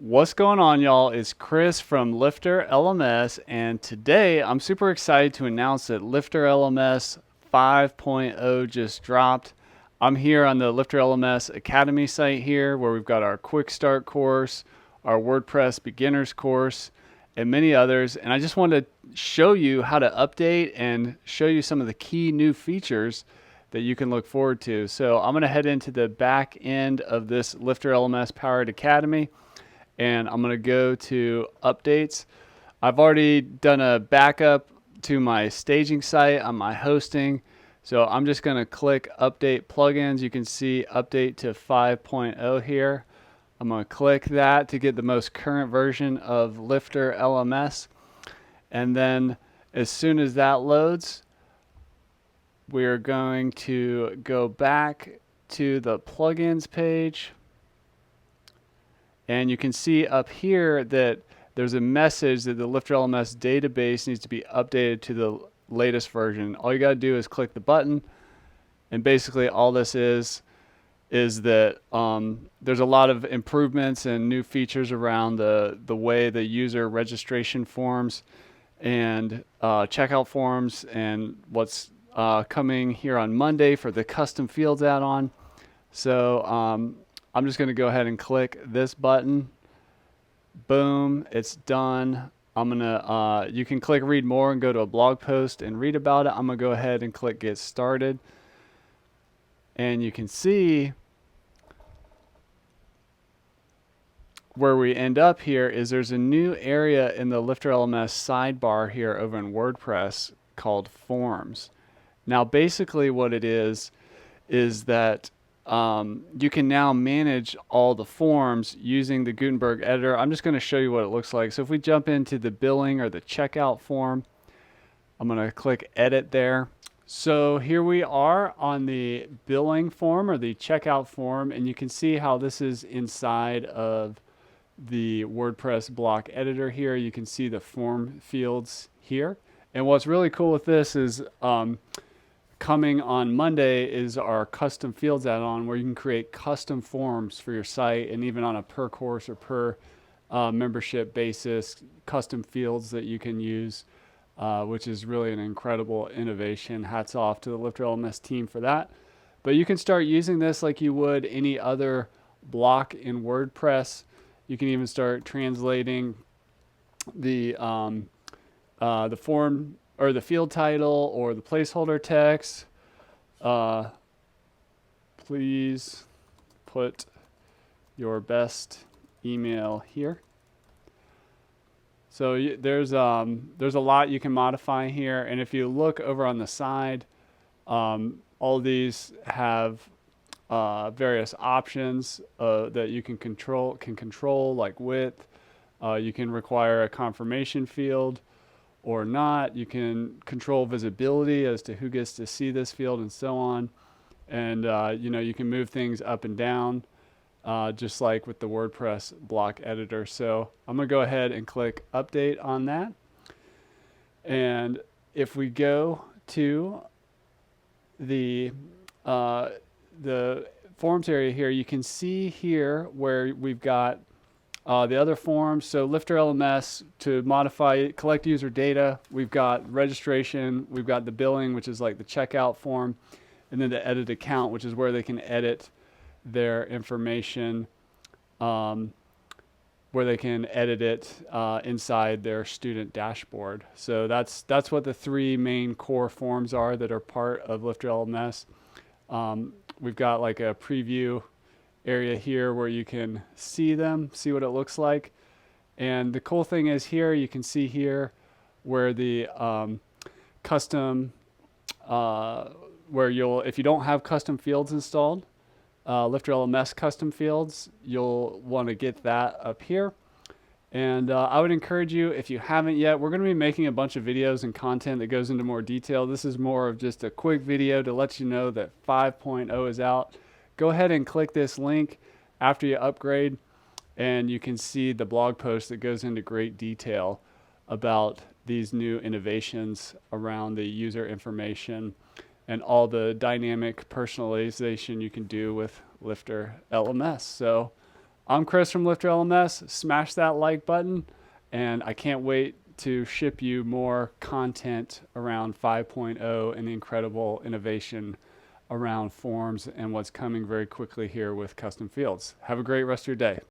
What's going on, y'all? It's Chris from LifterLMS, and today I'm super excited to announce that LifterLMS 5.0 just dropped. I'm here on the LifterLMS Academy site here, where we've got our Quick Start course, our WordPress Beginners course, and many others. And I just wanted to show you how to update and show you some of the key new features that you can look forward to. So I'm going to head into the back end of this LifterLMS Powered Academy, and I'm going to go to updates. I've already done a backup to my staging site on my hosting. So I'm just going to click update plugins. You can see update to 5.0 here. I'm going to click that to get the most current version of LifterLMS. And then as soon as that loads, we're going to go back to the plugins page. And you can see up here that there's a message that the LifterLMS database needs to be updated to the latest version. All you got to do is click the button, and basically all this is that there's a lot of improvements and new features around the way the user registration forms and checkout forms, and what's coming here on Monday for the custom fields add-on. So I'm just going to go ahead and click this button. Boom, it's done. I'm going to, you can click read more and go to a blog post and read about it. I'm going to go ahead and click get started. And you can see where we end up here is there's a new area in the LifterLMS sidebar here over in WordPress called Forms. Now, basically what it is that you can now manage all the forms using the Gutenberg editor. I'm just going to show you what it looks like. So if we jump into the billing or the checkout form, I'm going to click edit there. So here we are on the billing form or the checkout form, and you can see how this is inside of the WordPress block editor here. You can see the form fields here. And what's really cool with this is coming on Monday is our custom fields add-on, where you can create custom forms for your site, and even on a per course or per membership basis, custom fields that you can use, which is really an incredible innovation. Hats off to the LifterLMS team for that. But you can start using this like you would any other block in WordPress. You can even start translating the form or the field title or the placeholder text. Please put your best email here. So there's a lot you can modify here, and if you look over on the side, all these have various options that you can control, like width. You can require a confirmation field or not. You can control visibility as to who gets to see this field and so on. And you can move things up and down, just like with the WordPress block editor. So I'm going to go ahead and click update on that. And if we go to the forms area here, you can see here where we've got the other forms. So LifterLMS to modify, collect user data. We've got registration. We've got the billing, which is like the checkout form, and then the edit account, which is where they can edit their information, where they can edit it inside their student dashboard. So that's what the three main core forms are that are part of LifterLMS. We've got like a preview area here where you can see what it looks like. And the cool thing is here, you can see here where the custom, if you don't have custom fields installed, LifterLMS custom fields, you'll want to get that up here. And I would encourage you, if you haven't yet, we're going to be making a bunch of videos and content that goes into more detail. This is more of just a quick video to let you know that 5.0 is out. Go ahead and click this link after you upgrade, and you can see the blog post that goes into great detail about these new innovations around the user information and all the dynamic personalization you can do with LifterLMS. So I'm Chris from LifterLMS. Smash that like button, and I can't wait to ship you more content around 5.0 and the incredible innovation around forms and what's coming very quickly here with custom fields. Have a great rest of your day.